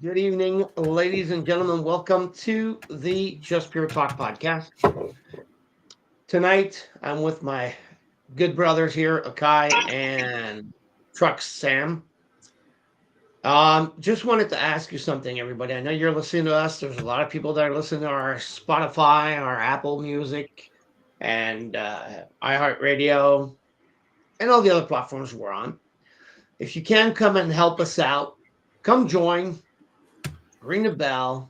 Good evening, ladies and gentlemen. Welcome to the Just Pure Talk podcast. Tonight, I'm with my good brothers here, Akai and Truck Sam. Just wanted to ask you something, everybody. I know you're listening to us. There's a lot of people that are listening to our Spotify, our Apple Music, and iHeartRadio, and all the other platforms we're on. If you can come and help us out, come join. Ring the bell,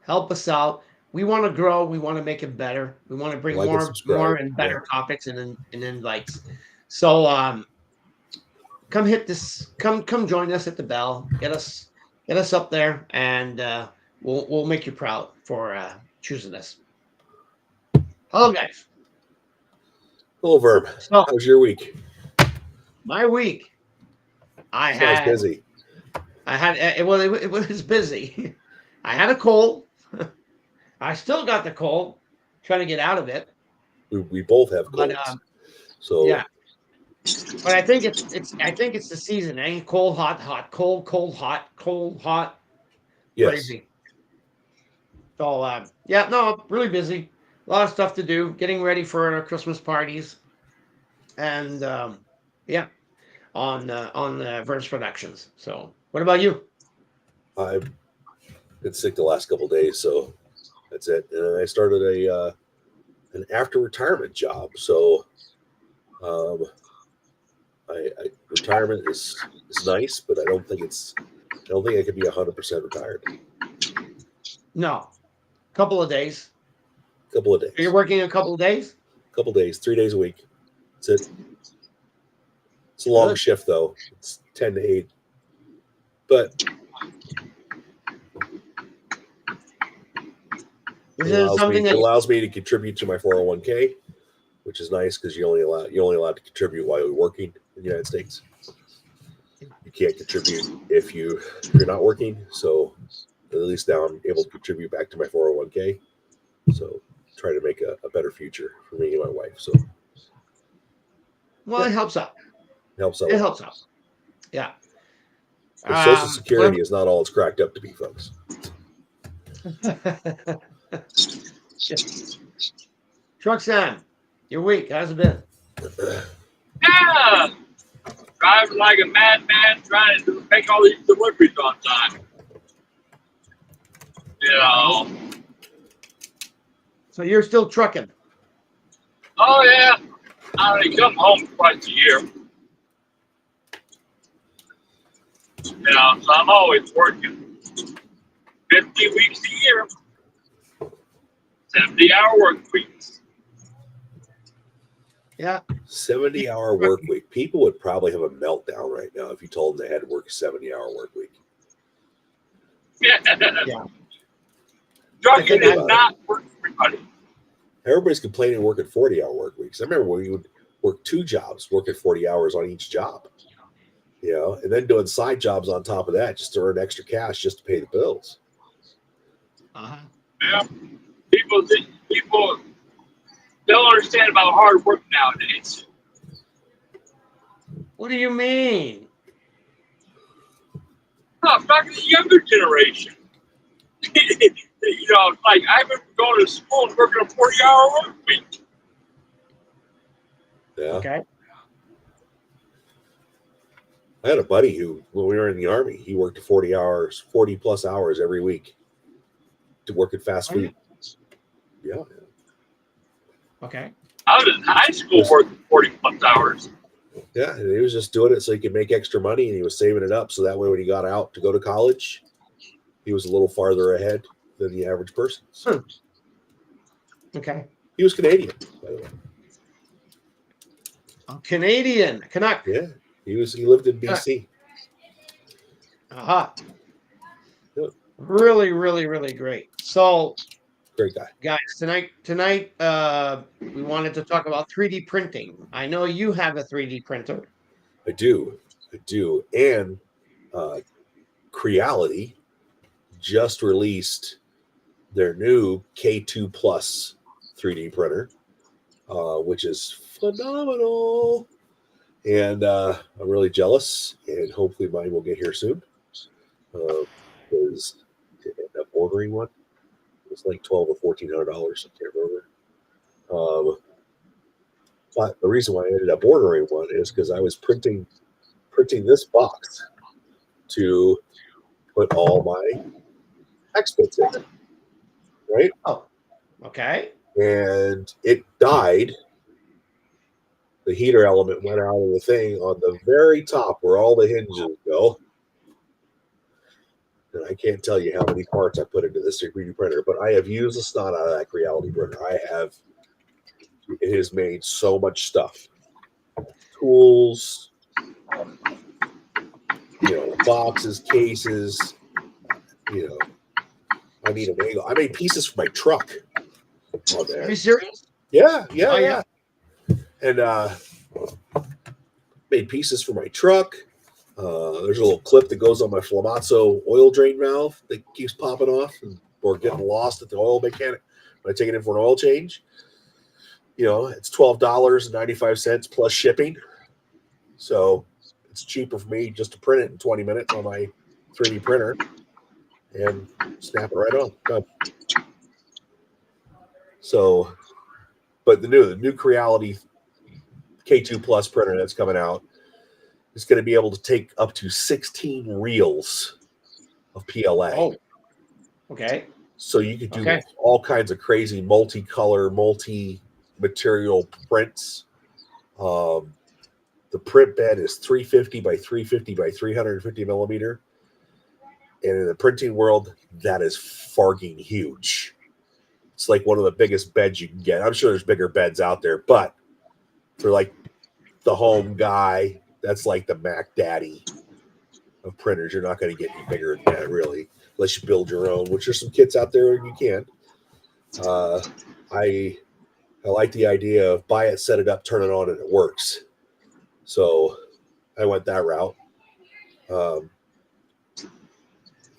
help us out. We want to grow. We want to make it better. We want to bring Like and more subscribe. and better topics and invites. So come hit this. Come join us at the bell. Get us up there, and we'll make you proud for choosing us. Hello, guys. Hello, Verb. So how's your week? my week, I Sounds had busy. it was busy. I had a cold. I still got the cold. Trying to get out of it. We both have colds. But so yeah. But I think it's the season, eh? Cold, hot, hot, cold, cold, hot, cold, hot. yes. Crazy. So yeah, no, really busy. A lot of stuff to do. Getting ready for our Christmas parties, and yeah, on Verse Productions. So, what about you? I've been sick the last couple of days, so that's it. And then I started an after retirement job. So retirement is nice, but I don't think I could be 100% retired. No, couple of days. Couple of days. You're working a couple of days. 3 days a week. That's it. It's a long Good. shift though. It's 10 to 8. But it allows me to contribute to my 401k, which is nice because you're only allowed to contribute while you're working in the United States. You can't contribute if you're not working. So at least now I'm able to contribute back to my 401k. So try to make a better future for me and my wife. So well, it helps out. It helps out. It helps out. Yeah. But Social Security is not all it's cracked up to be, folks. Truck Sam, your week, how's it been? Yeah, driving like a madman, trying to make all these deliveries on time. You know. So you're still trucking? Oh yeah, I only come home twice a year. You know, so I'm always working 50 weeks a year, 70-hour work weeks. Yeah. 70-hour work week. People would probably have a meltdown right now if you told them they had to work a 70-hour work week. Yeah. Trucking is not for everybody. Everybody's complaining working 40-hour work weeks. I remember when we would work 2 jobs, working 40 hours on each job. You know, and then doing side jobs on top of that just to earn extra cash just to pay the bills. Yeah. People don't understand about hard work nowadays. What do you mean? No, I'm talking to the younger generation. You know, like I remember going to school and working a 40-hour work week. Yeah. Okay. I had a buddy who, when we were in the Army, he worked 40 plus hours every week to work at fast food. Yeah. Okay. I was in high school working 40 plus hours. Yeah, and he was just doing it so he could make extra money, and he was saving it up so that way when he got out to go to college, he was a little farther ahead than the average person. So. Okay. He was Canadian, by the way. Canadian. Canuck. Yeah. He lived in BC. Aha. Good. Really, really, really great. So, great guy. Guys, tonight, we wanted to talk about 3D printing. I know you have a 3D printer. I do. And Creality just released their new K2 Plus 3D printer, which is phenomenal. And I'm really jealous, and hopefully mine will get here soon. because to end up ordering one, it was like $1,200 or $1,400. I can't remember. But the reason why I ended up ordering one is because I was printing this box to put all my hex bits in, right? Oh, okay. And it died. The heater element went out of the thing on the very top where all the hinges go. And I can't tell you how many parts I put into this 3D printer, but I have used the snot out of that reality printer. It has made so much stuff. Tools, boxes, cases, I need an angle. I made pieces for my truck on there. Are you serious? Yeah. And made pieces for my truck. There's a little clip that goes on my Flamazzo oil drain valve that keeps popping off or getting lost at the oil mechanic when I take it in for an oil change. It's $12.95 plus shipping. So it's cheaper for me just to print it in 20 minutes on my 3D printer and snap it right on. Done. So, but the new Creality K2 Plus printer that's coming out is going to be able to take up to 16 reels of PLA. Oh, okay. So you could do all kinds of crazy multicolor, multi-material prints. The print bed is 350 by 350 by 350 millimeter. And in the printing world, that is farging huge. It's like one of the biggest beds you can get. I'm sure there's bigger beds out there, but for like the home guy, that's like the Mac Daddy of printers. You're not going to get any bigger than that, really, unless you build your own, which there's some kits out there and you can. I like the idea of buy it, set it up, turn it on, and it works. So I went that route.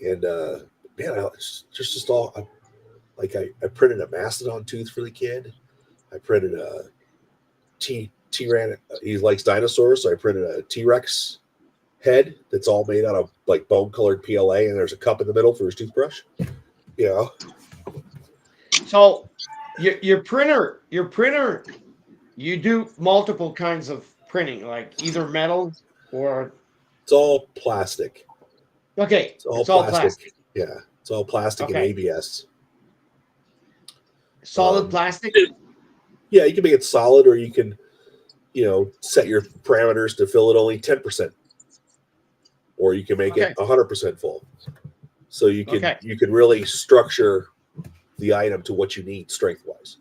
It's just all like I printed a mastodon tooth for the kid. I printed a T-Ran. He likes dinosaurs, so I printed a T-Rex head that's all made out of like bone-colored PLA, and there's a cup in the middle for his toothbrush. So your printer, you do multiple kinds of printing, like either metal or it's all plastic. Okay, it's all plastic. Yeah, it's all plastic and ABS. Solid plastic. Yeah, you can make it solid, or you can, set your parameters to fill it only 10%, or you can make it 100% full. So you can really structure the item to what you need strength-wise.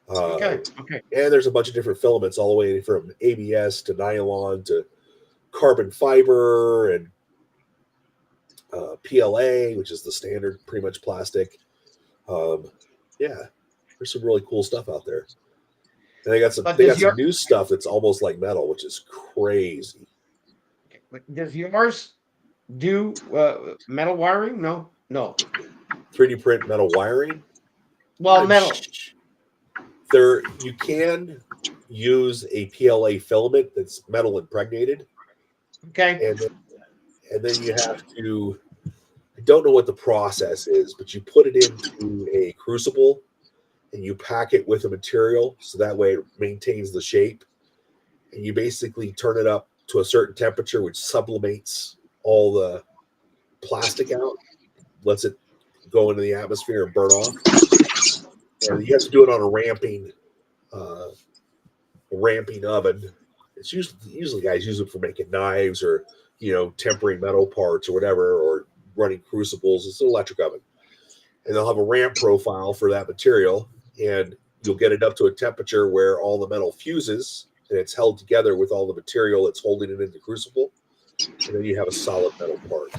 And there's a bunch of different filaments, all the way from ABS to nylon to carbon fiber and PLA, which is the standard, pretty much plastic. There's some really cool stuff out there. And they got some new stuff that's almost like metal, which is crazy. Does yours do metal wiring? No. 3D print metal wiring? Well, metal. You can use a PLA filament that's metal impregnated. Okay. And then you have to, I don't know what the process is, but you put it into a crucible and you pack it with a material so that way it maintains the shape. And you basically turn it up to a certain temperature, which sublimates all the plastic out, lets it go into the atmosphere and burn off. And you have to do it on a ramping oven. It's usually guys use it for making knives or tempering metal parts or whatever, or running crucibles. It's an electric oven, and they'll have a ramp profile for that material, and you'll get it up to a temperature where all the metal fuses and it's held together with all the material that's holding it in the crucible, and then you have a solid metal part.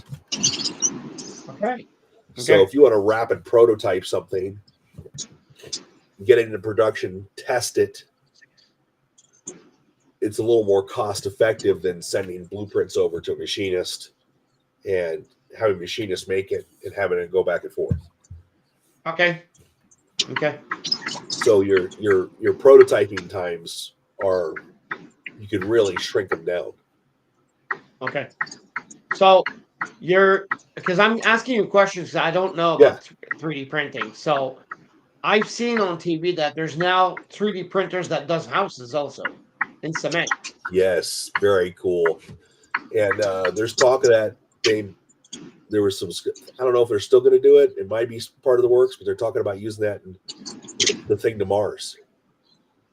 Okay. So if you want to rapid prototype something, get it into production, test it, it's a little more cost effective than sending blueprints over to a machinist and having machinists make it and having it go back and forth. Okay. So your prototyping times you can really shrink them down. Okay. So because I'm asking you questions 'cause I don't know Yeah. about 3D printing. So I've seen on TV that there's now 3D printers that does houses also in cement. Yes, very cool. And there's talk of that there was some, I don't know if they're still going to do it. It might be part of the works, but they're talking about using that in the thing to Mars,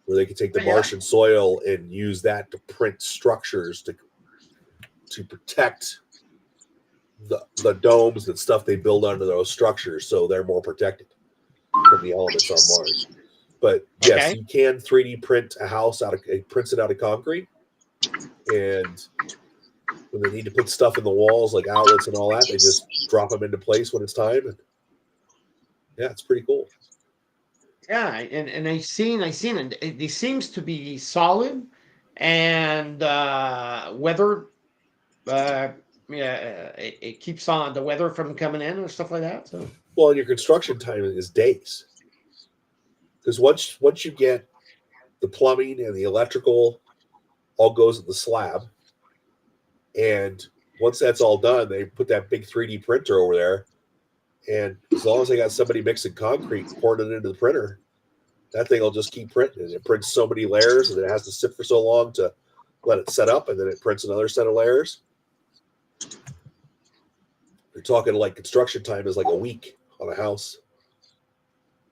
where they could take the Martian soil and use that to print structures to protect the domes and stuff they build under those structures, so they're more protected from the elements on Mars. But yes, you can 3D print a house prints it out of concrete, and when they need to put stuff in the walls like outlets and all that, they just drop them into place when it's time. And yeah, it's pretty cool. Yeah, and I've seen it. It seems to be solid and weather. It keeps on the weather from coming in and stuff like that. So well, and your construction time is days, because once you get the plumbing and the electrical all goes in the slab, and once that's all done, they put that big 3D printer over there, and as long as they got somebody mixing concrete and pouring it into the printer, that thing will just keep printing. It prints so many layers, and it has to sit for so long to let it set up, and then it prints another set of layers. You're talking like construction time is like a week on a house.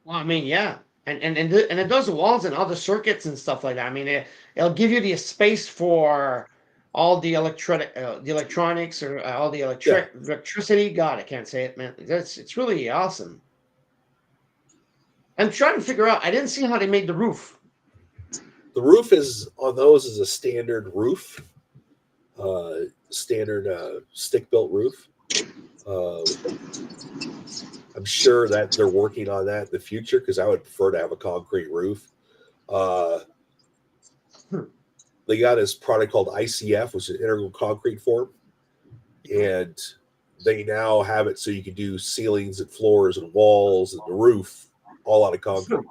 well, I mean, yeah, and it does the walls and all the circuits and stuff like that. I mean, it'll give you the space for all the electronics or all the electricity. God, I can't say it, man. It's really awesome. I'm trying to figure out. I didn't see how they made the roof. The roof is on those is a standard roof, standard stick-built roof. I'm sure that they're working on that in the future, because I would prefer to have a concrete roof. They got this product called ICF, which is integral concrete form, and they now have it so you can do ceilings and floors and walls and the roof all out of concrete.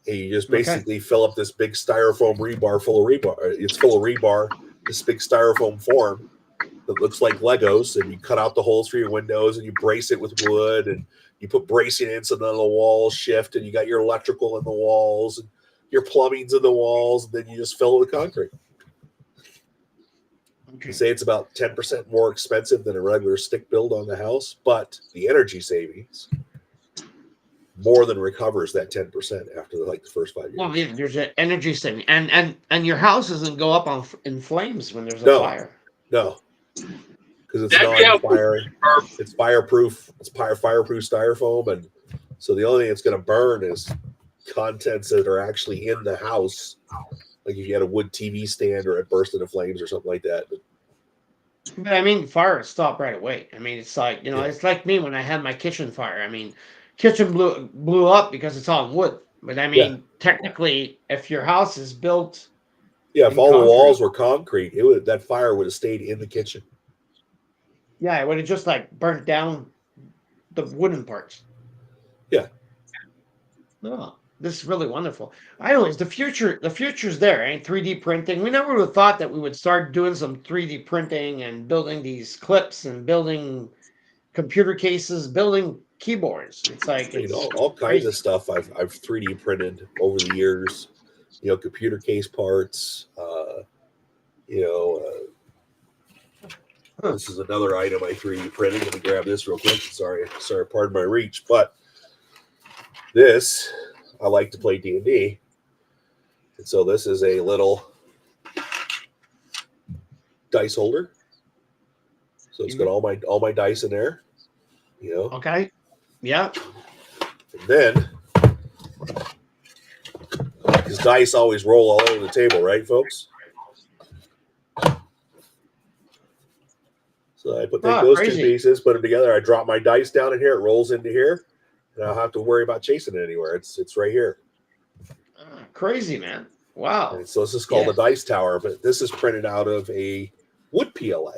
And you just basically fill up this big styrofoam rebar full of rebar. It's full of rebar, this big styrofoam form that looks like Legos, and you cut out the holes for your windows and you brace it with wood, and you put bracing in so none of the walls shift, and you got your electrical in the walls and your plumbing's in the walls, and then you just fill it with concrete. You say it's about 10% more expensive than a regular stick build on the house, but the energy savings more than recovers that 10% after the first 5 years. Well, yeah, there's an energy saving, and your house doesn't go up in flames when there's a fire. No, because it's non-fire. It's fireproof. It's fireproof styrofoam, and so the only thing it's going to burn is contents that are actually in the house. Like if you had a wood TV stand or it burst into flames or something like that. But I mean, fire stop right away. I mean, it's like, it's like me when I had my kitchen fire. I mean, kitchen blew up because it's on wood. But I mean, technically, if your house is built, if all the walls were concrete, that fire would have stayed in the kitchen. Yeah, it would have just burnt down the wooden parts. Yeah. Oh, this is really wonderful. Anyways, the future's there, right? 3D printing. We never would have thought that we would start doing some 3D printing and building these clips and building computer cases, building keyboards. It's like all kinds of stuff I've 3D printed over the years. Computer case parts. This is another item I 3D printed. Let me grab this real quick. Sorry, pardon my reach, but this, I like to play D&D, and so this is a little dice holder. So it's got all my dice in there. Okay. Yeah. And then, because dice always roll all over the table, right, folks? So I put those two pieces, put them together. I drop my dice down in here. It rolls into here, and I don't have to worry about chasing it anywhere. It's right here. Crazy, man! Wow. And so this is called a dice tower, but this is printed out of a wood PLA.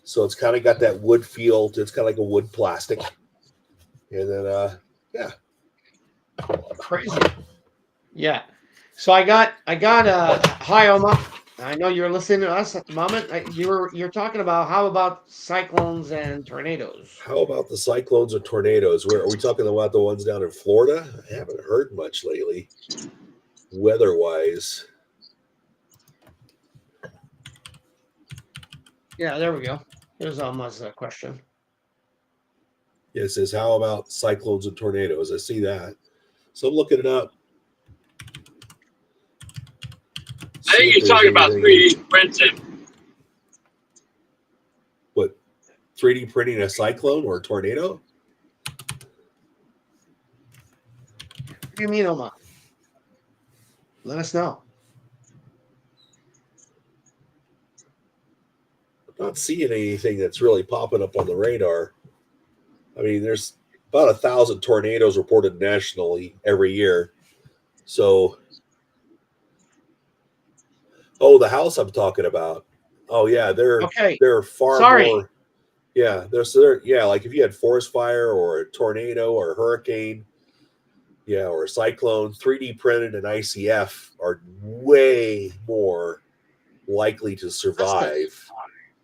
So it's kind of got that wood feel. It's kind of like a wood plastic. And then, Crazy. Yeah. So I got hi Oma. I know you're listening to us at the moment. You're talking about how about cyclones and tornadoes? How about the cyclones and tornadoes? Where are we talking about? The ones down in Florida? I haven't heard much lately, weather-wise. Yeah, there we go. There's Alma's question. Yeah, it says, how about cyclones and tornadoes? I see that. So I'm looking it up. I think you're talking about 3D printing. What? 3D printing a cyclone or a tornado? What do you mean, Alma? Let us know. I'm not seeing anything that's really popping up on the radar. I mean, there's about 1,000 tornadoes reported nationally every year. So, the house I'm talking about. Oh yeah, they're far more. Yeah, like if you had forest fire or a tornado or a hurricane, or a cyclone, 3D printed and ICF are way more likely to survive.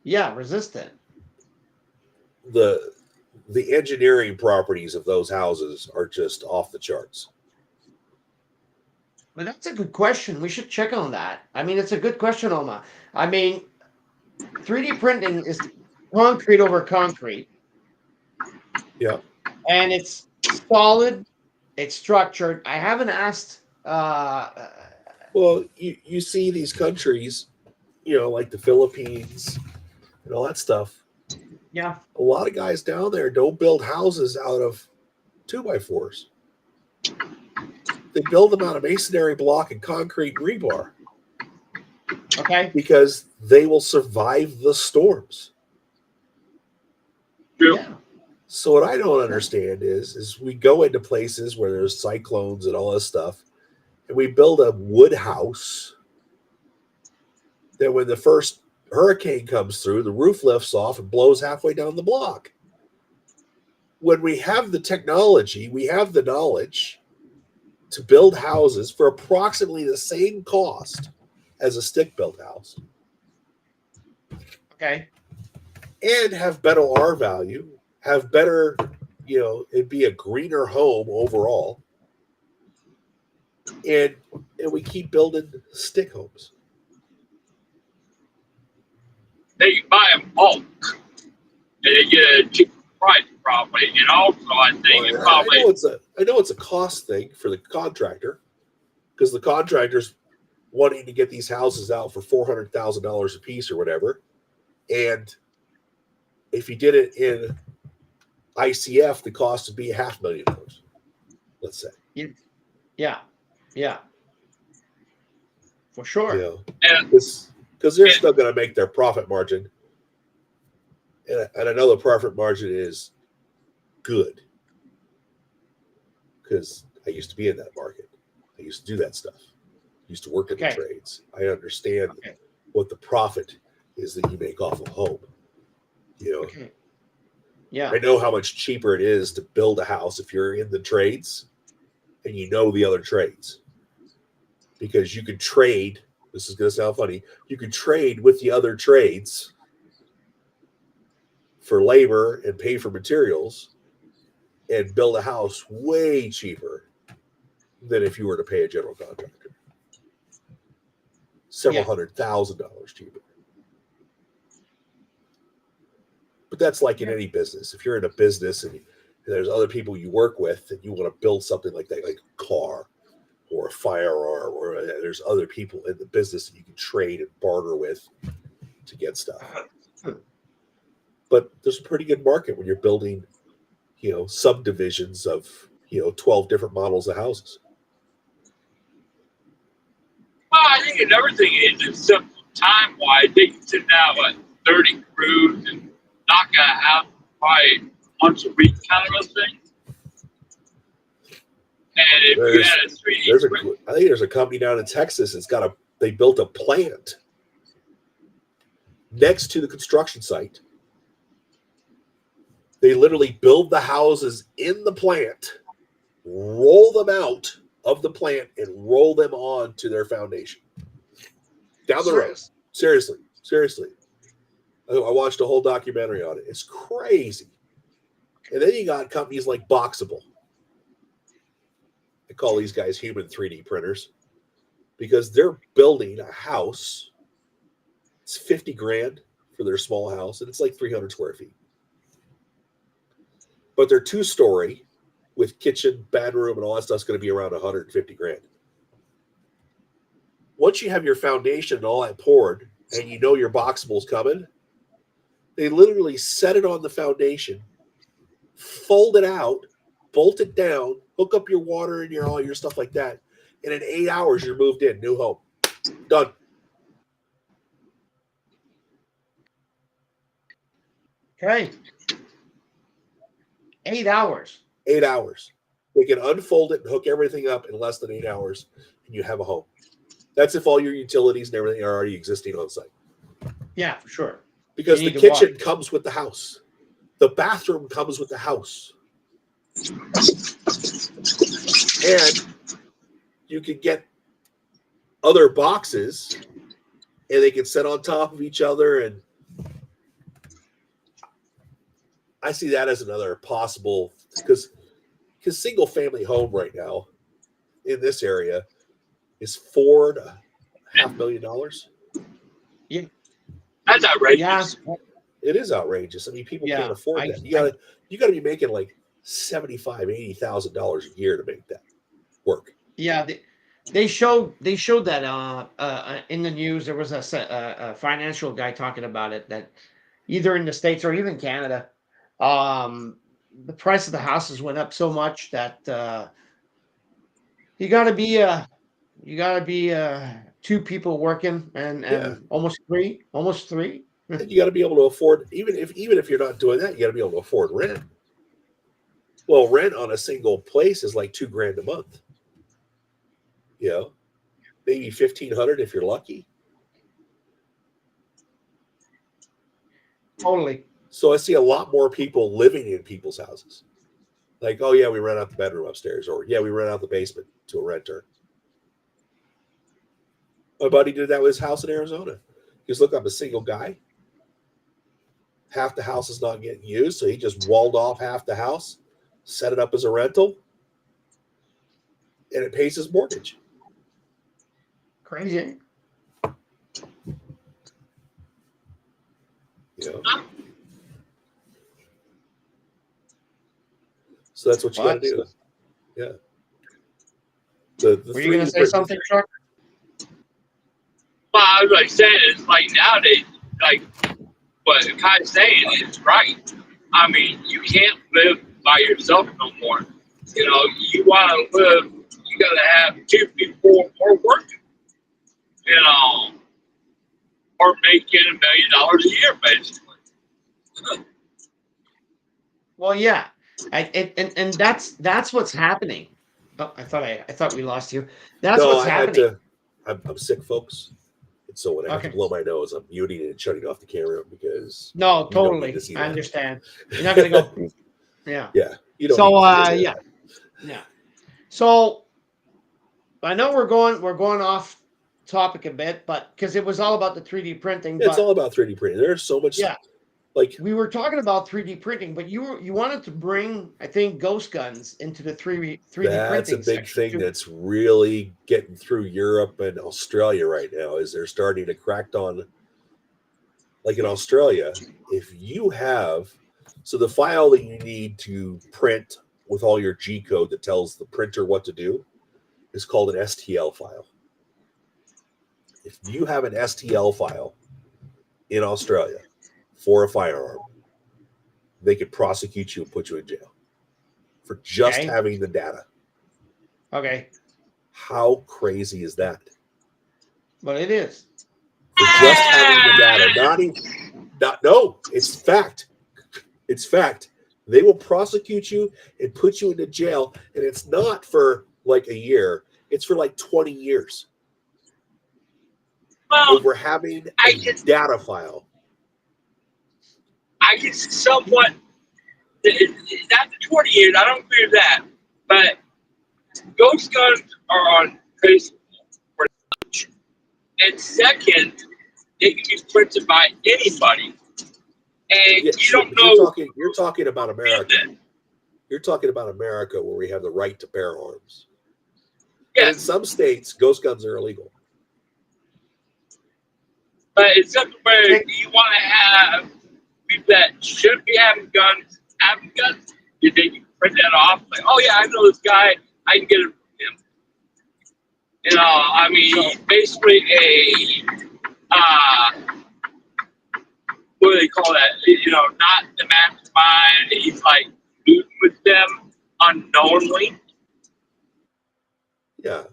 Yeah, resistant. The engineering properties of those houses are just off the charts. But that's a good question. We should check on that. I mean, it's a good question, Oma. I mean, 3D printing is concrete over concrete. Yeah. And it's solid. It's structured. I haven't asked. Well, you see these countries, like the Philippines and all that stuff. Yeah. A lot of guys down there don't build houses out of 2x4s. They build them out of masonry block and concrete rebar. Okay. Because they will survive the storms. Yeah. So what I don't understand is we go into places where there's cyclones and all this stuff, and we build a wood house that when the first hurricane comes through, the roof lifts off and blows halfway down the block. When we have the technology, we have the knowledge to build houses for approximately the same cost as a stick-built house. Okay. And have better R value, have better, it'd be a greener home overall. And we keep building stick homes. They can buy them bulk. And they get a cheap price probably. And also I think I know it's a cost thing for the contractor, because the contractor's wanting to get these houses out for $400,000 a piece or whatever. And if you did it in ICF, the cost would be $500,000, let's say. Yeah. For sure. Because they're still going to make their profit margin. And I know the profit margin is good, because I used to be in that market. I used to do that stuff. I used to work in the trades. I understand what the profit is that you make off a home. Yeah. I know how much cheaper it is to build a house if you're in the trades and you know the other trades. Because you could trade, this is going to sound funny, you could trade with the other trades for labor and pay for materials and build a house way cheaper than if you were to pay a general contractor. Several $100,000 cheaper. But that's like in any business. If you're in a business and there's other people you work with and you want to build something like that, like a car or a firearm, or there's other people in the business that you can trade and barter with to get stuff. But there's a pretty good market when you're building, subdivisions of, 12 different models of houses. Well, I think another thing is it's simple time-wise. They can sit down 30 crews and knock a house probably once a week kind of a thing. And if you had a 3D I think there's a company down in Texas that's they built a plant next to the construction site. They literally build the houses in the plant, roll them out of the plant, and roll them on to their foundation. Down the road. Seriously. I watched a whole documentary on it. It's crazy. And then you got companies like Boxable. I call these guys human 3D printers because they're building a house. It's $50,000 for their small house, and it's like 300 square feet. But their 2-story with kitchen, bedroom, and all that stuff's going to be around $150,000. Once you have your foundation and all that poured, and you know your Boxable's coming, they literally set it on the foundation, fold it out, bolt it down, hook up your water and all your stuff like that, and in 8 hours you're moved in, new home, done. Okay. 8 hours. 8 hours. They can unfold it and hook everything up in less than 8 hours, and you have a home. That's if all your utilities and everything are already existing on site. Yeah, for sure. Because the kitchen comes with the house. The bathroom comes with the house. And you can get other boxes, and they can sit on top of each other. And I see that as another possible, because single family home right now in this area is $4.5 million. Yeah, that's outrageous. Yeah. It is outrageous. I mean, people can't afford that. You gotta be making like $75,000-$80,000 a year to make that work. Yeah, they showed that in the news. There was a financial guy talking about it, that either in the States or even Canada, the price of the houses went up so much that you got to be 2 people working and almost three. And you got to be able to afford, even if you're not doing that, you got to be able to afford rent. Well, rent on a single place is like $2,000 a month. You know, maybe $1,500 if you're lucky. Totally. So I see a lot more people living in people's houses. Like, oh yeah, we rent out the bedroom upstairs, or yeah, we rent out the basement to a renter. My buddy did that with his house in Arizona. He goes, look, I'm a single guy. Half the house is not getting used, so he just walled off half the house, set it up as a rental, and it pays his mortgage. Crazy. You know? So that's what you got to do. Yeah. Were you going to say something, Chuck? Well, I was like saying, it's like nowadays, like what Kai's saying is right. I mean, you can't live by yourself no more. You know, you want to live, you got to have 2 people or working, you know, or making $1 million a year, basically. Well, yeah, and that's what's happening. Oh, I thought we lost you. That's what's happening. I'm sick, folks. And so when I have to blow my nose, I'm muting and shutting off the camera because no, totally, I understand. You're not going to go. Yeah. Yeah. You don't. So yeah. So I know we're going off topic a bit, but because it was all about the 3D printing. It's all about 3D printing. There's so much. Yeah. Like we were talking about 3D printing, but you wanted to bring, I think, ghost guns into the 3D printing. That's a big thing that's really getting through Europe and Australia right now. Is they're starting to crack on. Like in Australia, if you have the file that you need to print with all your G code that tells the printer what to do is called an STL file. If you have an STL file in Australia for a firearm, they could prosecute you and put you in jail for just having the data. Okay. How crazy is that? But it is. For just having the data. No, it's fact. It's fact. They will prosecute you and put you into jail, and it's not for like a year. It's for like 20 years. Well, over having a data file. I can somewhat, not the 20 years, I don't agree with that, but ghost guns are on Facebook for lunch. And second, they can be printed by anybody. And you don't know. You're talking about America. You're talking about America where we have the right to bear arms. Yes. And in some states, ghost guns are illegal. But it's something where you want to have people that should be having guns, you think you print that off, like, oh yeah, I know this guy, I can get it from him. You know, I mean, he's basically what do they call that? You know, not the mastermind. He's like meeting with them unknowingly. Yeah,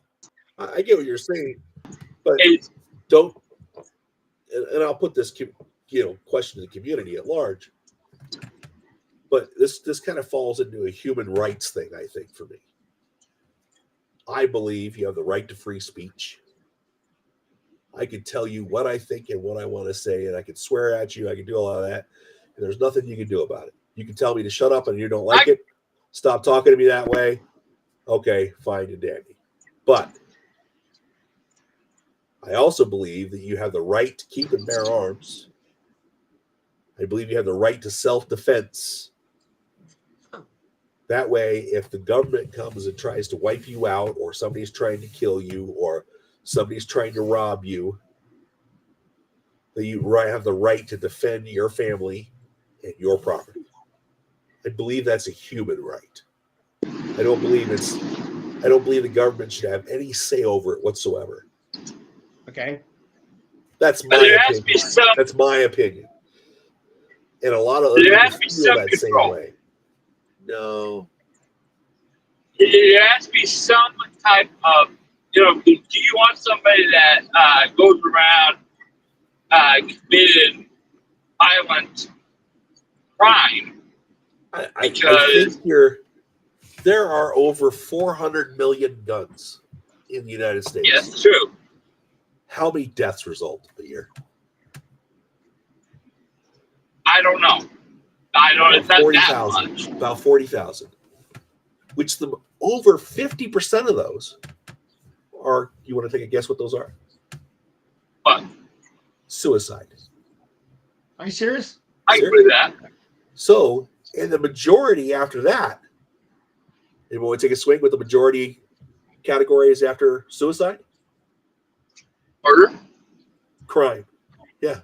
I get what you're saying, but don't. And I'll put this, question to the community at large. But this kind of falls into a human rights thing, I think, for me. I believe you have the right to free speech. I could tell you what I think and what I want to say, and I could swear at you. I can do all of that, and there's nothing you can do about it. You can tell me to shut up, and you don't like it. Stop talking to me that way. Okay, fine and dandy. But I also believe that you have the right to keep and bear arms. I believe you have the right to self-defense. That way, if the government comes and tries to wipe you out, or somebody's trying to kill you, or somebody's trying to rob you, that you have the right to defend your family and your property. I believe that's a human right. I don't believe the government should have any say over it whatsoever. Okay. That's my opinion. That's my opinion. And a lot of other people feel that same way. No. There has to be some type of, do you want somebody that goes around committed violent crime? I think there are over 400 million guns in the United States. Yes, true. How many deaths result a year? I don't know. I don't know. It's not that much. About 40,000. Which over 50% of those are, you want to take a guess what those are? What? Suicide. Are you serious? I agree with that. So, and the majority after that, and when we take a swing with the majority categories after suicide? Murder? Crime. Yeah.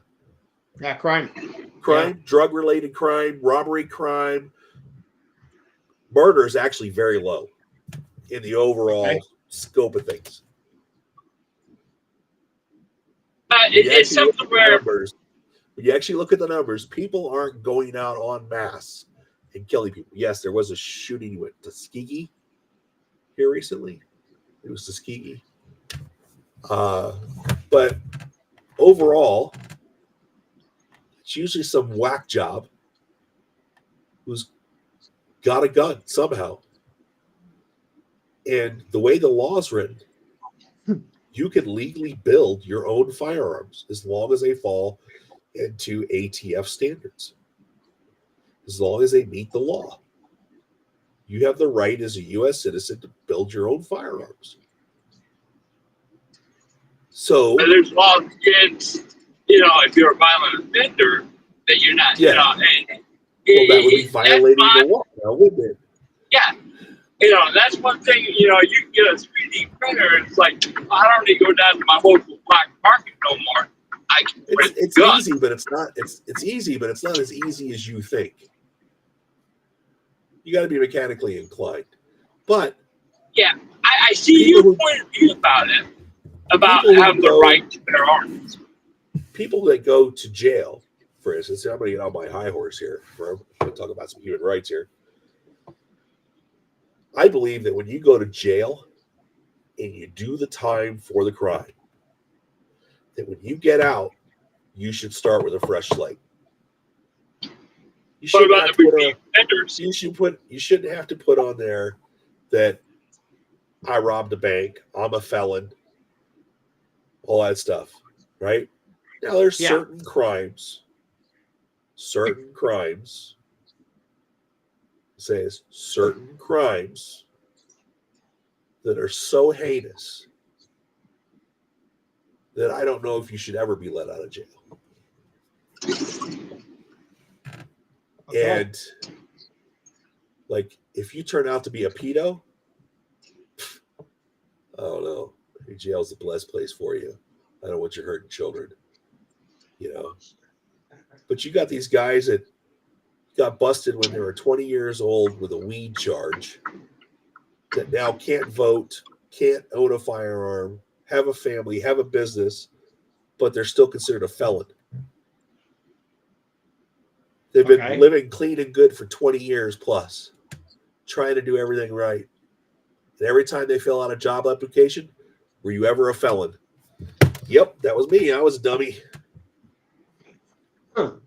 Yeah, crime. Crime, drug-related crime, robbery crime. Murder is actually very low in the overall scope of things. It's something where... When you actually look at the numbers, people aren't going out en masse and killing people. Yes, there was a shooting with Tuskegee here recently. It was Tuskegee. But overall, it's usually some whack job who's got a gun somehow. And the way the law is written, you can legally build your own firearms as long as they fall into ATF standards. As long as they meet the law. You have the right as a U.S. citizen to build your own firearms. So there's laws against, if you're a violent offender, that you're not, that would be violating the law, wouldn't it? Yeah. That's one thing, you can get a 3D printer, and it's like, I don't need to go down to my local black market no more. I can print it's easy, but it's not. It's easy, but it's not as easy as you think. You got to be mechanically inclined. But yeah, I see your point of view about it, about having the right to bear arms. People that go to jail, for instance, I'm going to get on my high horse here. I'm going to talk about some human rights here. I believe that when you go to jail and you do the time for the crime, that when you get out, you should start with a fresh slate. You shouldn't have to put on there that I robbed a bank, I'm a felon, all that stuff, right? Now there's certain crimes, certain crimes that are so heinous then I don't know if you should ever be let out of jail. Okay. And like, if you turn out to be a pedo, I don't know. Jail's the blessed place for you. I don't want you hurting children, you know. But you got these guys that got busted when they were 20 years old with a weed charge that now can't vote, can't own a firearm, have a family, have a business, but they're still considered a felon. They've been living clean and good for 20 years plus, trying to do everything right. And every time they fill out a job application, were you ever a felon? Yep, that was me. I was a dummy. Well,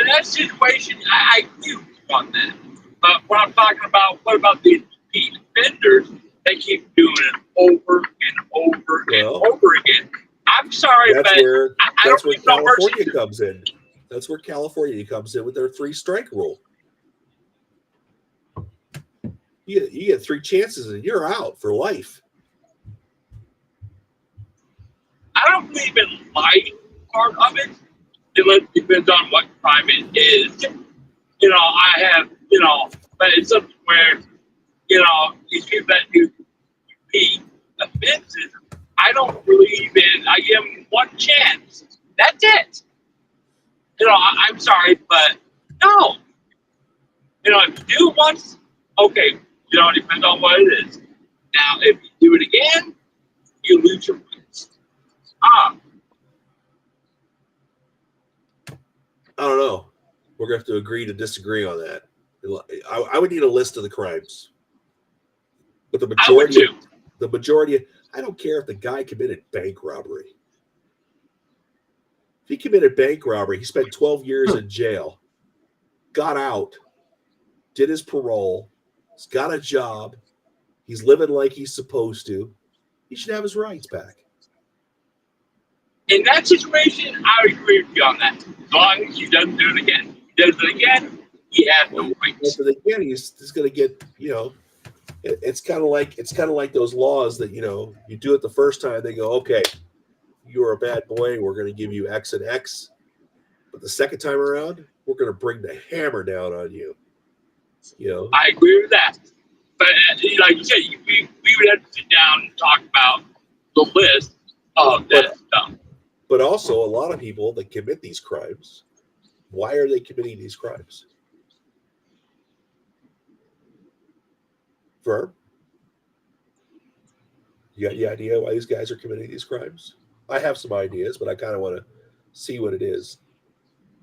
in that situation, I agree with you on that. But what I'm talking about, what about the repeat offenders that keep doing it over and over and over again? I'm sorry, that's but where, I that's don't where California comes in. That's where California comes in with their 3-strike rule. You get 3 chances and you're out for life. I don't believe in life part of it. It depends on what crime it is. You know, I have, you know, but it's something where, you know, these people that do repeat offenses, I don't believe in. I give them 1 chance. That's it. You know, I'm sorry, but no. You know, if you do it once, okay, you know, it depends on what it is. Now, if you do it again, you lose your rights. I don't know. We're going to have to agree to disagree on that. I would need a list of the crimes. But the majority, I don't care if the guy committed bank robbery. If he committed bank robbery, he spent 12 years in jail, got out, did his parole, he's got a job, he's living like he's supposed to, he should have his rights back. In that situation, I would agree with you on that. As long as he doesn't do it again. If he does it again, he has no rights. Again, he's going to get, you know, it's kind of like those laws that, you know, you do it the first time, they go, okay, you're a bad boy, we're going to give you X and X. But the second time around, we're going to bring the hammer down on you. You know, I agree with that. But like you said, we would have to sit down and talk about the list of that stuff. But also, a lot of people that commit these crimes, why are they committing these crimes? Verb? You got any idea why these guys are committing these crimes? I have some ideas, but I kind of want to see what it is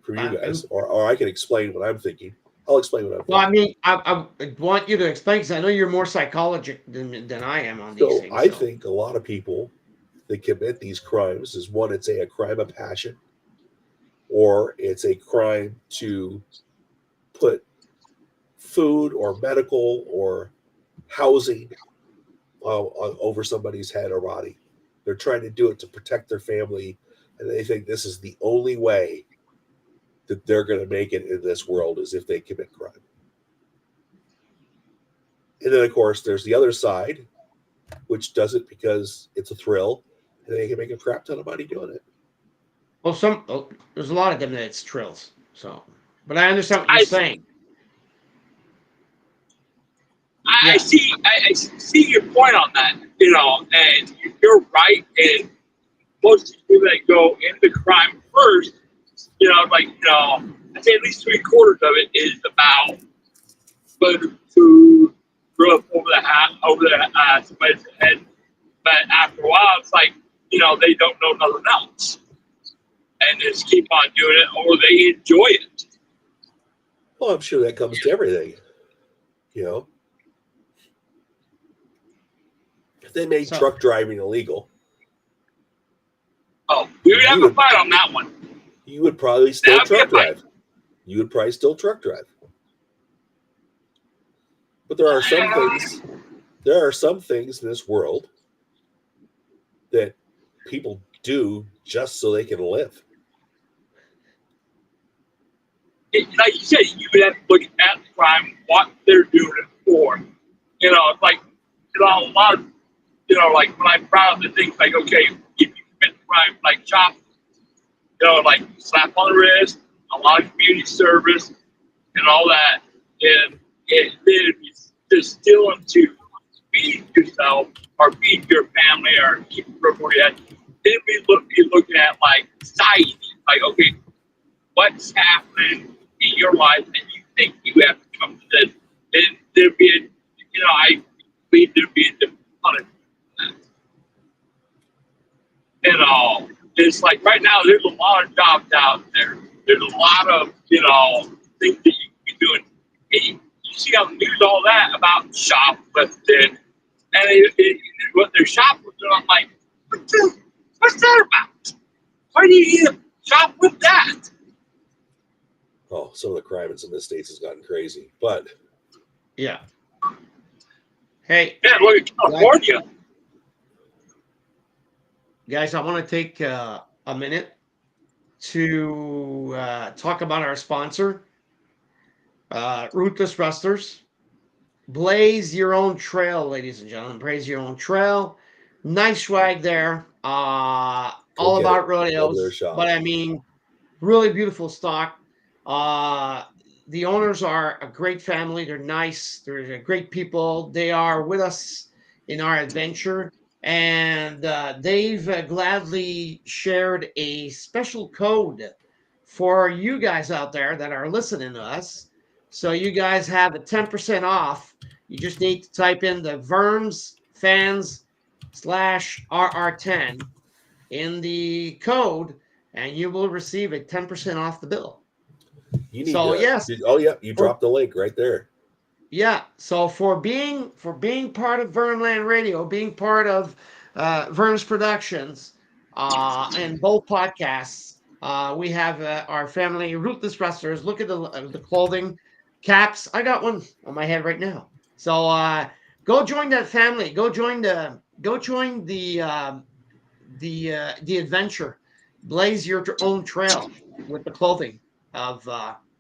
for you guys, or I can explain what I'm thinking. I'll explain what I'm thinking. Well, I mean, I want you to explain because I know you're more psychologic than I am on these things. I think a lot of people that commit these crimes is one, it's a crime of passion, or it's a crime to put food or medical or housing over somebody's head or body. They're trying to do it to protect their family, and they think this is the only way that they're going to make it in this world is if they commit crime. And then, of course, there's the other side, which does it because it's a thrill, and they can make a crap ton of money doing it. Well, there's a lot of them that it's thrills. So, but I understand what you're saying. I see your point on that, you know, and you're right. And most people that go into crime first, you know, like, you know, I'd say at least 3/4 of it is about putting food, throw up over somebody's head. But after a while, it's like, you know, they don't know nothing else, and just keep on doing it, or they enjoy it. Well, I'm sure that comes to everything, you know. If they made truck driving illegal, we would have a fight on that one. You would probably still truck drive. You would probably still truck drive. But there are some things. There are some things in this world that people do just so they can live. Like you said, you would have to look at the crime, what they're doing it for. You know, it's like, you know, a lot of, you know, like when I'm proud of the things like, okay, if you commit crime, like chop, like slap on the wrist, a lot of community service, and all that. And then just stealing to feed yourself or feed your family or keep where you're at. Then be looking at like society, like, okay, what's happening in your life that you think you have to come to this? Then there'd be I believe there'd be a different punishment. It's like right now there's a lot of jobs out there. There's a lot of things that you can be doing. And you see on the news all that about shoplifting, and what they're shoplifting. I'm like, what's that about? Why do you shoplift that? Oh, some of the crime in some of the states has gotten crazy, but yeah. Hey, yeah, look at California. Guys, I want to take a minute to talk about our sponsor, Ruthless Rustlers. Blaze your own trail, ladies and gentlemen. Blaze your own trail. Nice swag there. All about rodeos, but I mean, really beautiful stock. The owners are a great family. They're nice. They're great people. They are with us in our adventure. And they've gladly shared a special code for you guys out there that are listening to us. So you guys have a 10% off. You just need to type in the Verms Fans /RR10 in the code, and you will receive a 10% off the bill. You need yes. Oh yeah, you dropped the link right there. Yeah. So for being part of Vermland Radio, being part of Verms Productions, and both podcasts, we have our family Ruthless Rustlers. Look at the clothing, caps. I got one on my head right now. So go join that family. Go join the adventure. Blaze your own trail with the clothing of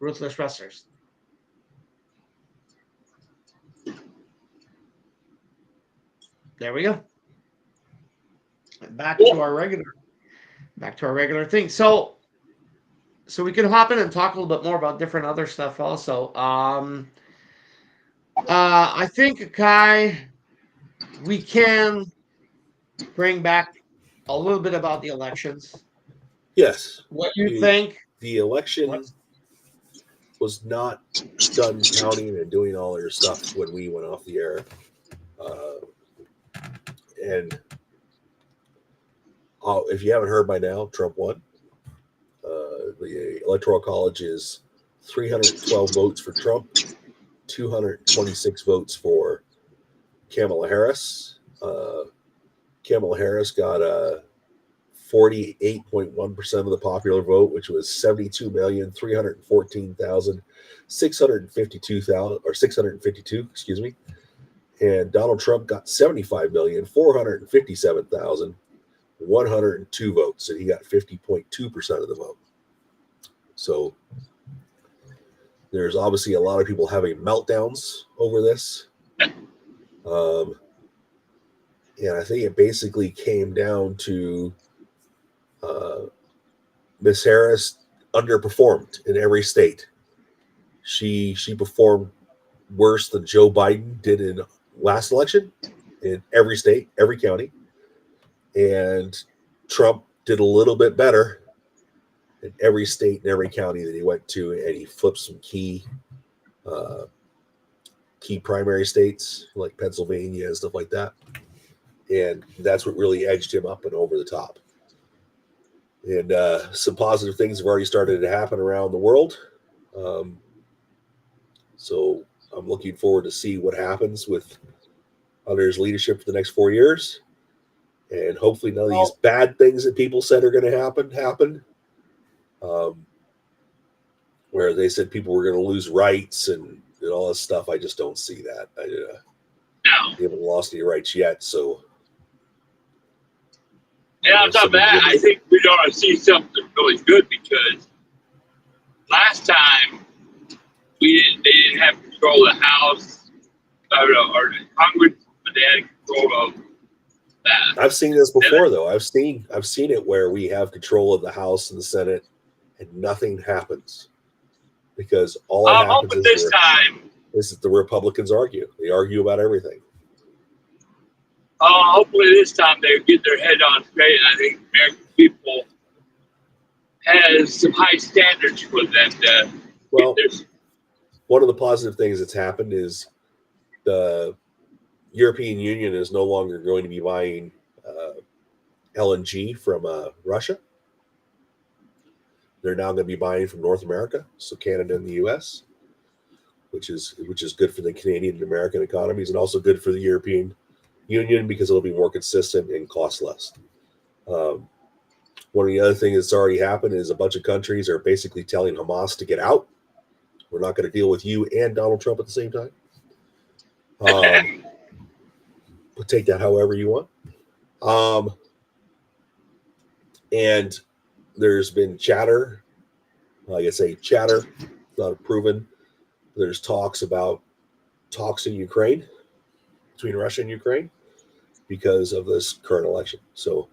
Ruthless Rustlers. There we go. Back to our regular thing. So we could hop in and talk a little bit more about different other stuff also. I think, Kai, we can bring back a little bit about the elections. Yes. What you think? The election was not done counting and doing all their stuff when we went off the air. And if you haven't heard by now, Trump won. The Electoral College is 312 votes for Trump, 226 votes for Kamala Harris. Kamala Harris got 48.1% of the popular vote, which was 72,314,652, excuse me. And Donald Trump got 75,457,102 votes, and he got 50.2% of the vote. So there's obviously a lot of people having meltdowns over this. And I think it basically came down to Miss Harris underperformed in every state. She performed worse than Joe Biden did in last election in every state, every county. And Trump did a little bit better in every state and every county that he went to, and he flipped some key primary states like Pennsylvania and stuff like that. And that's what really edged him up and over the top. And some positive things have already started to happen around the world. So I'm looking forward to see what happens with Hunter's leadership for the next 4 years. And hopefully none of these bad things that people said are going to happen. Where they said people were going to lose rights and all this stuff. I just don't see that. No. They haven't lost any rights yet, so. And on top of that, I think we're going to see something really good, because last time they didn't have control of the House or the Congress, but they had control of that. I've seen this before, though. I've seen it where we have control of the House and the Senate, and nothing happens because all that happens is that the Republicans argue. They argue about everything. Hopefully this time they get their head on straight. And I think American people has some high standards for them to. Well, one of the positive things that's happened is the European Union is no longer going to be buying LNG from Russia. They're now going to be buying from North America, so Canada and the U.S., which is good for the Canadian and American economies, and also good for the European Union because it'll be more consistent and cost less. One of the other things that's already happened is a bunch of countries are basically telling Hamas to get out. We're not going to deal with you and Donald Trump at the same time. We'll take that however you want. And there's been chatter, like I say, chatter, not proven. There's talks in Ukraine, between Russia and Ukraine, because of this current election. So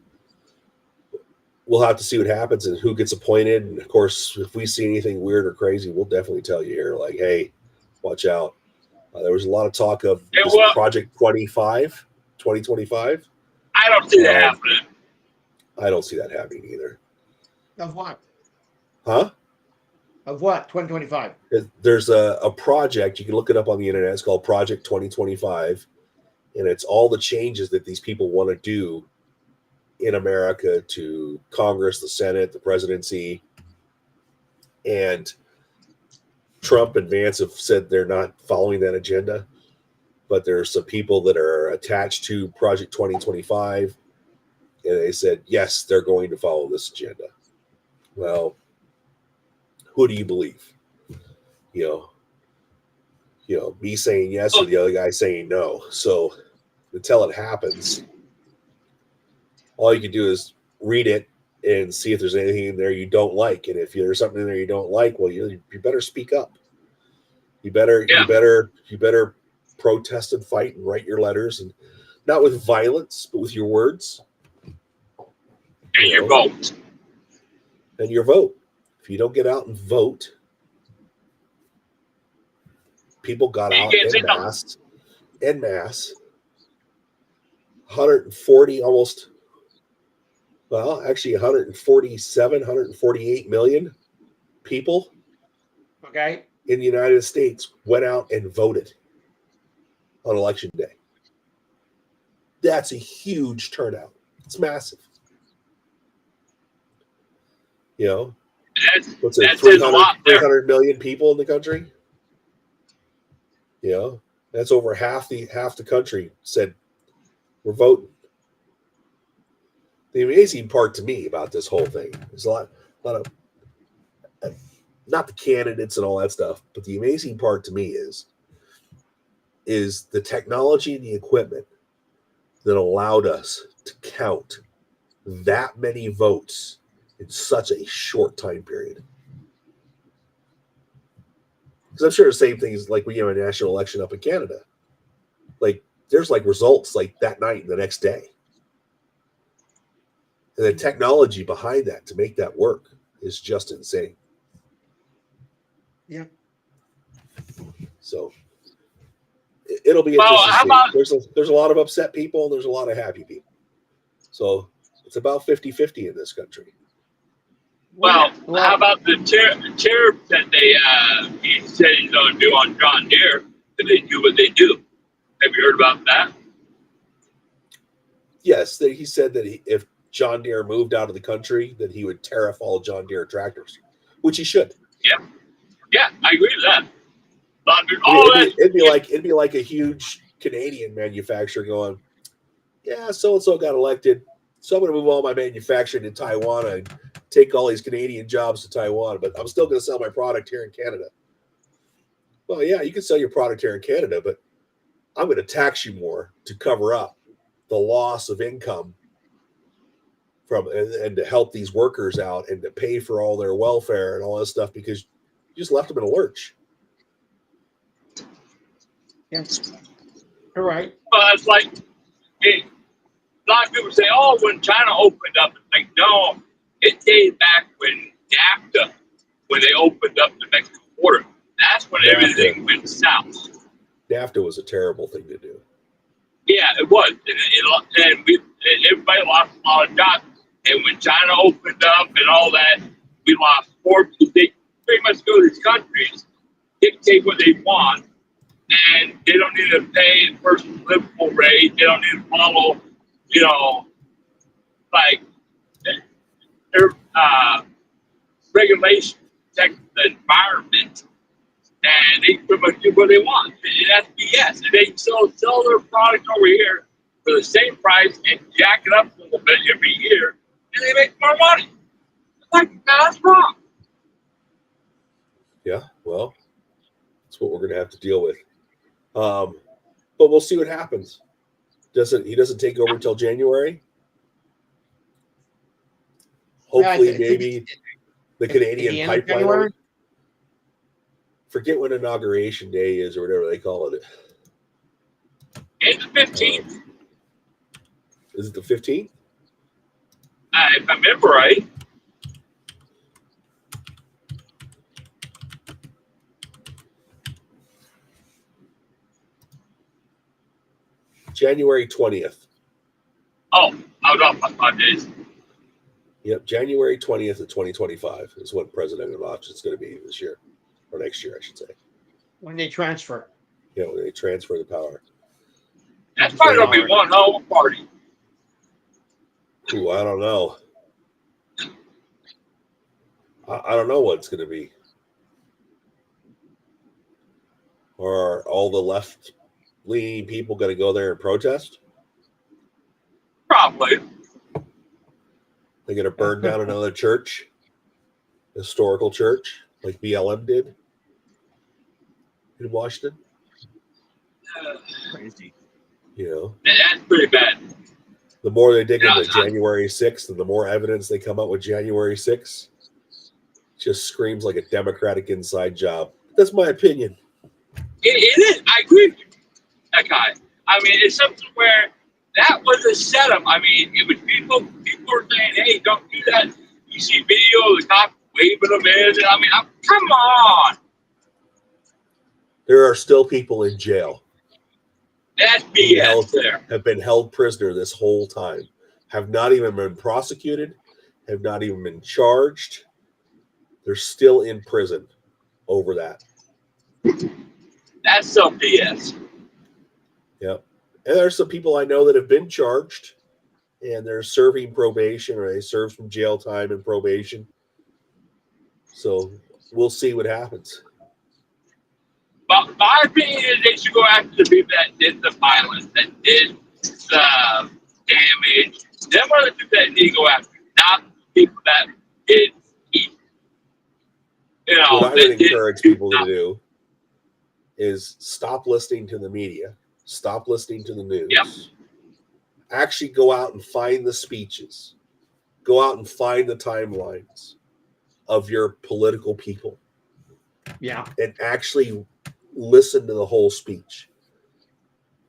we'll have to see what happens and who gets appointed. And of course, if we see anything weird or crazy, we'll definitely tell you here, like, hey, watch out. There was a lot of talk of this Project 2025. I don't see that happening. I don't see that happening either. Of what? Huh? Of what? 2025. There's a project, you can look it up on the internet. It's called Project 2025. And it's all the changes that these people want to do in America to Congress, the Senate, the presidency. And Trump and Vance have said they're not following that agenda. But there are some people that are attached to Project 2025. And they said, yes, they're going to follow this agenda. Well, who do you believe? You know, me saying yes or the other guy saying no. So until it happens, all you can do is read it and see if there's anything in there you don't like. And if there's something in there you don't like, well, you better speak up. You better protest and fight and write your letters, and not with violence, but with your words. And your vote. And your vote. If you don't get out and vote, people got out en masse. 140 almost, well, actually 148 million people in the United States went out and voted on election day. That's a huge turnout. It's massive. You know, what's it, 300 million people in the country? You know, that's over half the country said we're voting. The amazing part to me about this whole thing is a lot of not the candidates and all that stuff, but the amazing part to me is the technology and the equipment that allowed us to count that many votes in such a short time period. Because I'm sure the same thing is like we have a national election up in Canada. Like there's like results like that night and the next day. And the technology behind that to make that work is just insane. Yeah. So it'll be interesting. There's a lot of upset people and there's a lot of happy people. So it's about 50-50 in this country. Well, how about the tariff that he said he's going to do on John Deere? Did they do what they do? Have you heard about that? Yes, he said that if John Deere moved out of the country, that he would tariff all John Deere tractors, which he should. Yeah, I agree with that. It'd be like a huge Canadian manufacturer going, yeah, so and so got elected, so I'm going to move all my manufacturing to Taiwan and take all these Canadian jobs to Taiwan, but I'm still going to sell my product here in Canada. Well, yeah, you can sell your product here in Canada, but I'm going to tax you more to cover up the loss of income from and to help these workers out and to pay for all their welfare and all that stuff because you just left them in a lurch. Yeah. All right. Well, it's like lot of people say, oh, when China opened up, it's like, no, it dated back when NAFTA, when they opened up the Mexican border. That's when everything went south. NAFTA was a terrible thing to do. Yeah, it was. And everybody lost a lot of jobs. And when China opened up and all that, we lost more because they pretty much go to these countries, dictate what they want, and they don't need to pay the person's livable rate. They don't need to follow, like their regulation to protect the environment. And they pretty much do what they want. And that's BS. And they sell their product over here for the same price and jack it up a little bit every year, and they make more money. It's like, that's wrong. Yeah, well, that's what we're going to have to deal with. But we'll see what happens. He doesn't take over until January. Hopefully, maybe the Canadian pipeline. Forget when inauguration day is or whatever they call it. It's the 15th. Is it the 15th? If I remember right. January 20th. Oh, I was off by 5 days. Yep, January 20th of 2025 is when presidential election is going to be this year. Or next year, I should say. When they transfer. Yeah, when they transfer the power. That's probably going to be one hell of a party. Ooh, I don't know. I don't know what it's going to be. Are all the left-leaning people going to go there and protest? Probably. They're going to burn down another church, historical church, like BLM did in Washington. Crazy. That's pretty bad. The more they dig into January 6th and the more evidence they come up with January 6th, just screams like a Democratic inside job. That's my opinion. It is. I agree with you, that guy. I mean, it's something where that was a setup. I mean, it was people were saying, hey, don't do that. You see video of the cop waving them in. I mean, come on. There are still people in jail. That's BS there. Have been held prisoner this whole time. Have not even been prosecuted. Have not even been charged. They're still in prison over that. That's some BS. Yep. And there's some people I know that have been charged and they're serving probation or they serve some jail time and probation. So we'll see what happens. But my opinion is they should go after the people that did the violence, that did the damage. Them are the people that need to go after, not the people that did evil. What I would encourage people to do is stop listening to the media, stop listening to the news. Yep. Actually go out and find the speeches. Go out and find the timelines of your political people. Yeah. And actually listen to the whole speech.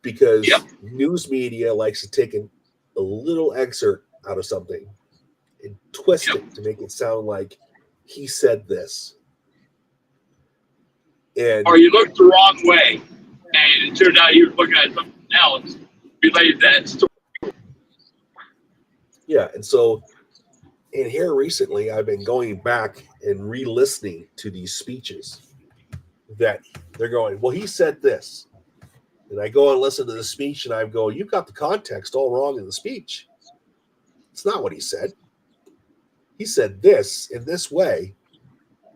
Because news media likes to take a little excerpt out of something and twist it to make it sound like he said this. Or you looked the wrong way, and it turned out you were looking at something else related to that story. Yeah, and so in here recently, I've been going back and re-listening to these speeches that they're going, well, he said this. And I go and listen to the speech, and I go, you've got the context all wrong in the speech. It's not what he said. He said this in this way,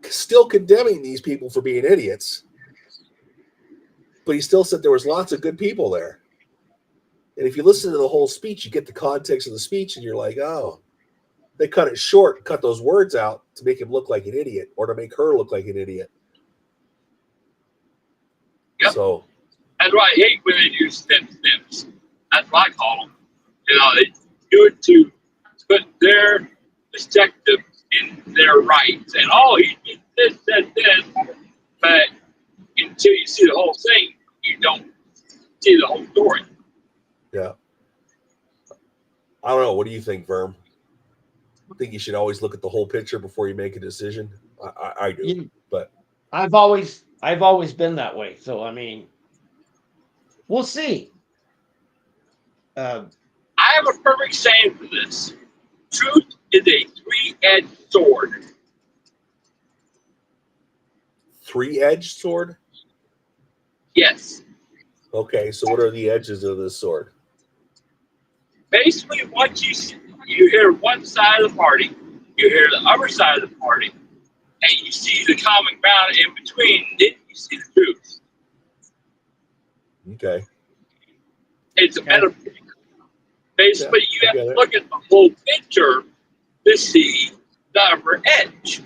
still condemning these people for being idiots. But he still said there was lots of good people there. And if you listen to the whole speech, you get the context of the speech, and you're like, oh, they cut it short, cut those words out to make him look like an idiot or to make her look like an idiot. Yep. So that's why I hate when they do snips. That's what I call them. They do it to put their perspective in their rights. And, he did this, said this. But until you see the whole thing, you don't see the whole story. Yeah. I don't know. What do you think, Verm? I think you should always look at the whole picture before you make a decision. I do, but I've always been that way. So I mean, we'll see. I have a perfect saying for this. Truth is a three-edged sword. Three-edged sword? Yes. Okay, so what are the edges of this sword? Basically, once you hear one side of the party, you hear the other side of the party, and you see the common ground in between, then you see the truth. Okay. It's a metaphor. Basically, Yeah, you have to look at the whole picture to see the upper edge.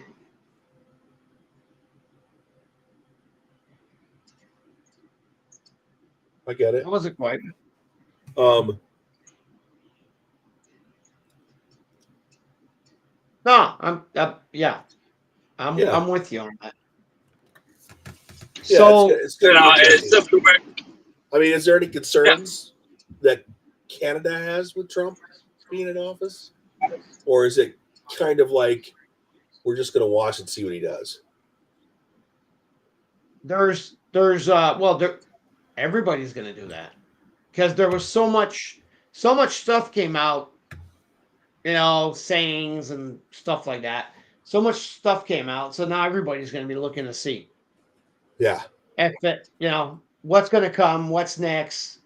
I get it. That wasn't quite. No, I'm with you on that. Yeah, So it's good. I mean, is there any concerns that Canada has with Trump being in office, or is it kind of like we're just going to watch and see what he does? Everybody's going to do that because there was so much stuff came out, sayings and stuff like that. So much stuff came out, so now everybody's going to be looking to see. Yeah. If it, what's going to come, what's next,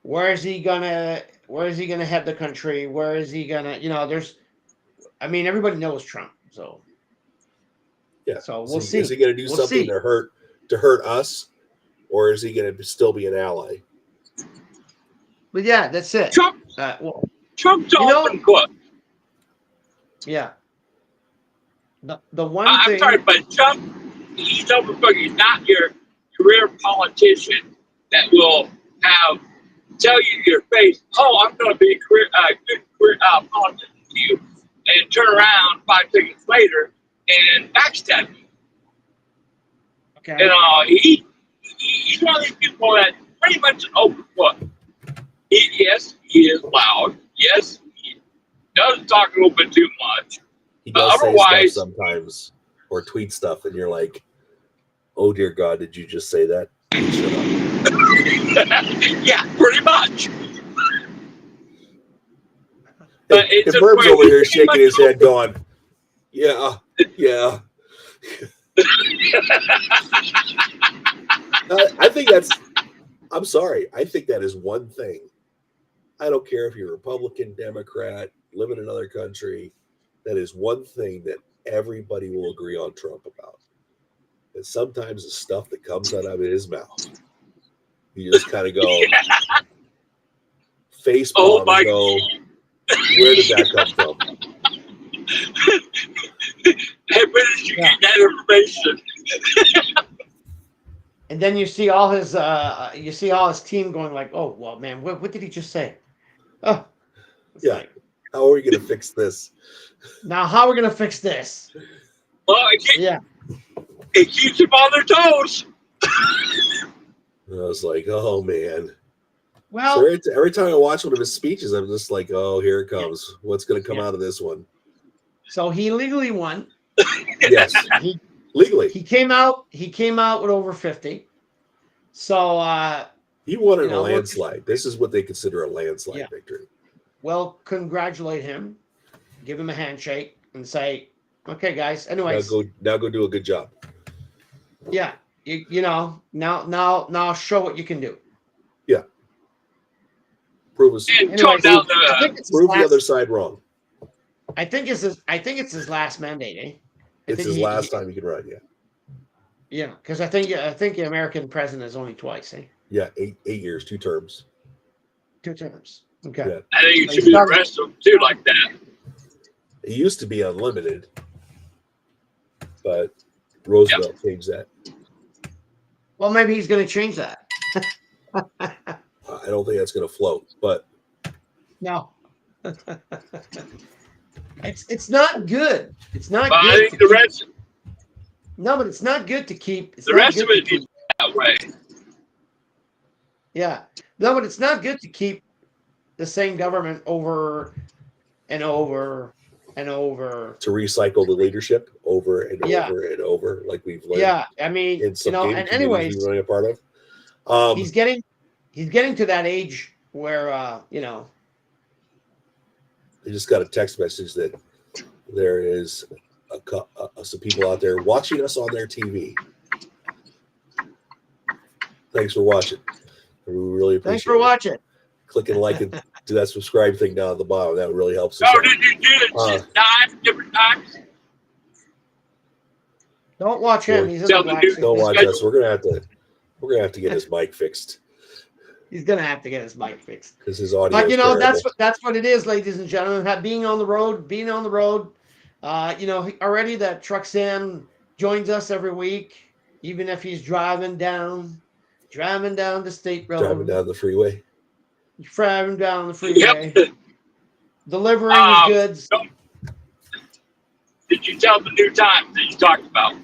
where is he gonna head the country? Where is he gonna, everybody knows Trump, so yeah. So we'll see. Is he going to do something to hurt us, or is he going to still be an ally? But yeah, that's it. Trump's open book. Yeah. The one I'm thing. sorry, but Trump, he's open book. He's not your career politician that will tell you to your face, "Oh, I'm going to be a good career politician to you," and turn around 5 seconds later and backstab you. Okay. He's one of these people that pretty much an open book. Yes, he is loud. Yes, he does talk a little bit too much. He does say stuff sometimes or tweet stuff, and you're like, "Oh dear God, did you just say that?" Yeah, pretty much. If Burb's over here shaking his head, going, "Yeah." I think I'm sorry. I think that is one thing. I don't care if you're Republican, Democrat, live in another country. That is one thing that everybody will agree on Trump about. And sometimes the stuff that comes out of his mouth, you just kind of go, face palm and go, where did that come from? Hey, where did you get that information? And then you see all his team going like, "Oh, well, man, what did he just say?" Oh, yeah. Like, how are we going to fix this? Now, how are we going to fix this? Well, it keeps them on their toes. I was like, oh, man. Well, so every time I watch one of his speeches, I'm just like, oh, here it comes. Yeah. What's going to come out of this one? So he legally won. Yes. Legally. He came out with over 50. So he won in a landslide. This is what they consider a landslide victory. Well, congratulate him. Give him a handshake and say, "Okay, guys. Anyways, now go do a good job." Yeah, now show what you can do. Yeah. Prove us. Prove the other side wrong. I think it's his last mandate, eh? It's his last time he can run. Yeah. Yeah, because I think the American president is only twice, eh? Yeah, 8 years, 2 terms. 2 terms. Okay. Yeah. I think you should be the rest of them too, like that. It used to be unlimited, but Roosevelt changed that. Well, maybe he's going to change that. I don't think that's going to float, but no. It's not good. It's not good. I think the rest. No, but it's not good to keep. The rest of it is that way. Yeah. No, but it's not good to keep the same government over and over and over. To recycle the leadership over and over and over, like we've learned. Yeah, I mean, in some and anyways, we're running a part of. he's getting to that age where I just got a text message that there is some people out there watching us on their TV. Thanks for watching. We really appreciate it. Thanks for watching. Click and like and do that subscribe thing down at the bottom. That really helps us. Oh, did you do it different times? Don't watch him. He's in the black suit. Don't watch us. We're gonna have to get his mic fixed. He's gonna have to get his mic fixed because his audio. But is terrible. that's what it is, ladies and gentlemen. Being on the road. Already that Truck Sam joins us every week, even if he's driving down the state road, driving down the freeway. Yep. Delivering his goods. Did you tell the new time that you talked about?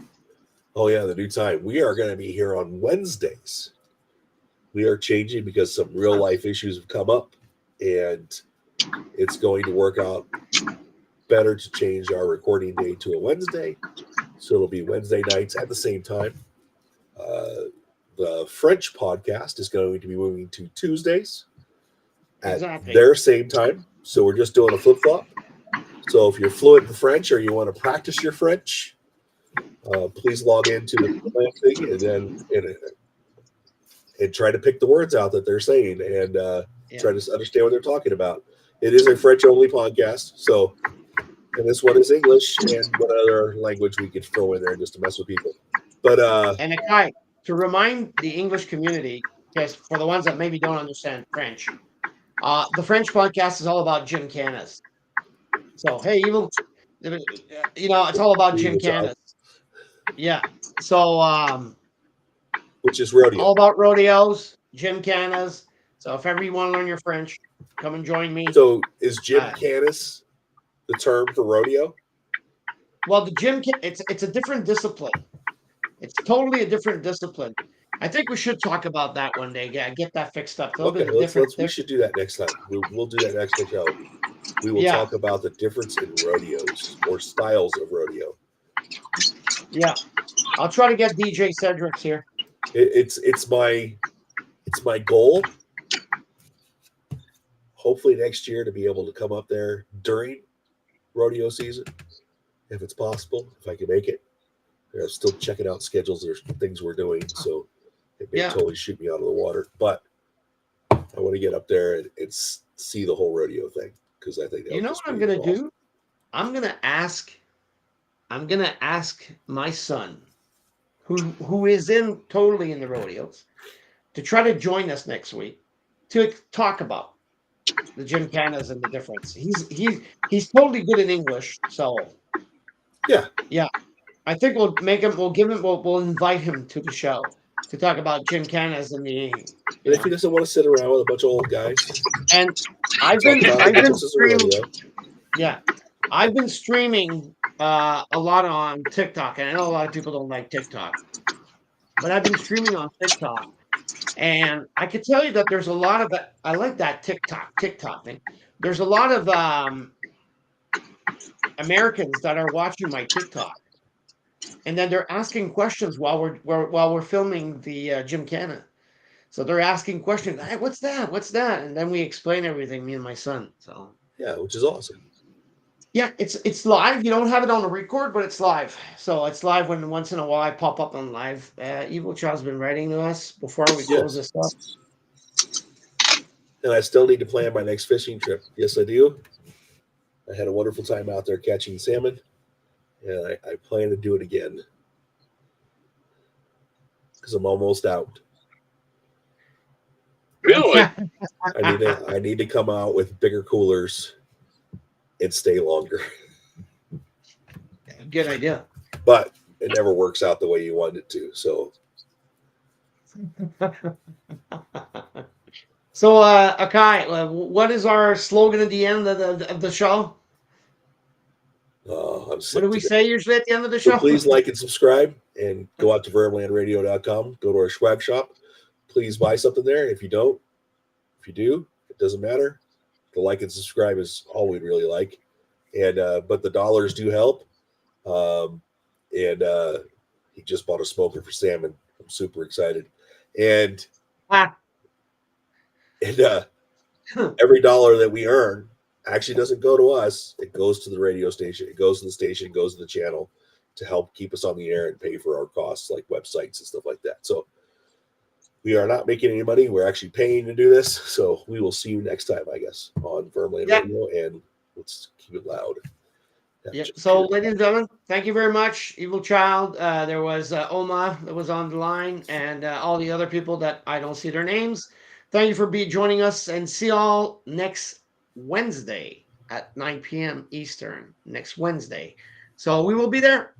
Oh yeah, the new time. We are going to be here on Wednesdays. We are changing because some real life issues have come up, and it's going to work out better to change our recording day to a Wednesday. So it'll be Wednesday nights at the same time. The French podcast is going to be moving to Tuesdays at their same time. So we're just doing a flip-flop. So if you're fluent in French or you want to practice your French, please log into the thing and try to pick the words out that they're saying and try to understand what they're talking about. It is a French-only podcast, so and this one is English and what other language we could throw in there just to mess with people. But and a guy to remind the English community, because for the ones that maybe don't understand French, the French podcast is all about Jim Canas. So hey, it's all about Jim Canas. Yeah. So which is rodeo. All about rodeos, Jim Canas. So if ever you want to learn your French, come and join me. So is Jim Canas the term for rodeo? Well, it's a different discipline. It's totally a different discipline. I think we should talk about that one day. Get that fixed up. Okay, we should do that next time. We'll do that next show. We will talk about the difference in rodeos or styles of rodeo. Yeah, I'll try to get DJ Cedric's here. It's my goal. Hopefully next year to be able to come up there during rodeo season, if it's possible, if I can make it. I'm still checking out schedules. There's things we're doing, so it may totally shoot me out of the water. But I want to get up there and see the whole rodeo thing because I think you know what I'm going to do. I'm going to ask my son, who is totally in the rodeos, to try to join us next week to talk about the Jim Canas and the difference. He's totally good in English, so yeah. I think we'll invite him to the show to talk about Jim Canas and the. And if he doesn't want to sit around with a bunch of old guys, and I've been streaming. Yeah, I've been streaming a lot on TikTok, and I know a lot of people don't like TikTok, but I've been streaming on TikTok, and I can tell you that there's a lot of that. I like that TikTok thing. There's a lot of Americans that are watching my TikTok. And then they're asking questions while we're filming the Jim Cana. So they're asking questions. Hey, what's that? What's that? And then we explain everything, me and my son. So yeah, which is awesome. Yeah, it's live. You don't have it on a record, but it's live. So it's live when once in a while I pop up on live. Evil Child's been writing to us before we close this up. And I still need to plan my next fishing trip. Yes, I do. I had a wonderful time out there catching salmon. And I plan to do it again because I'm almost out. Really? I need to come out with bigger coolers and stay longer. Good idea. But it never works out the way you want it to. So, Akai, what is our slogan at the end of the show? What do we say usually at the end of the show? So please like and subscribe and go out to verblandradio.com. Go to our swag shop. Please buy something there. If you do, it doesn't matter. the like and subscribe is all we'd really like. And but the dollars do help. He just bought a smoker for Salmon. I'm super excited. And every dollar that we earn actually doesn't go to us. It goes to the radio station. It goes to the station. It goes to the channel to help keep us on the air and pay for our costs like websites and stuff like that. So we are not making any money. We're actually paying to do this. So we will see you next time, I guess, on Vermland Radio. And let's keep it loud. Yep. So, ladies and gentlemen, thank you very much, Evil Child. There was Oma that was on the line, and all the other people that I don't see their names. Thank you for joining us, and see you all next Wednesday at 9 p.m. Eastern. Next Wednesday. So we will be there.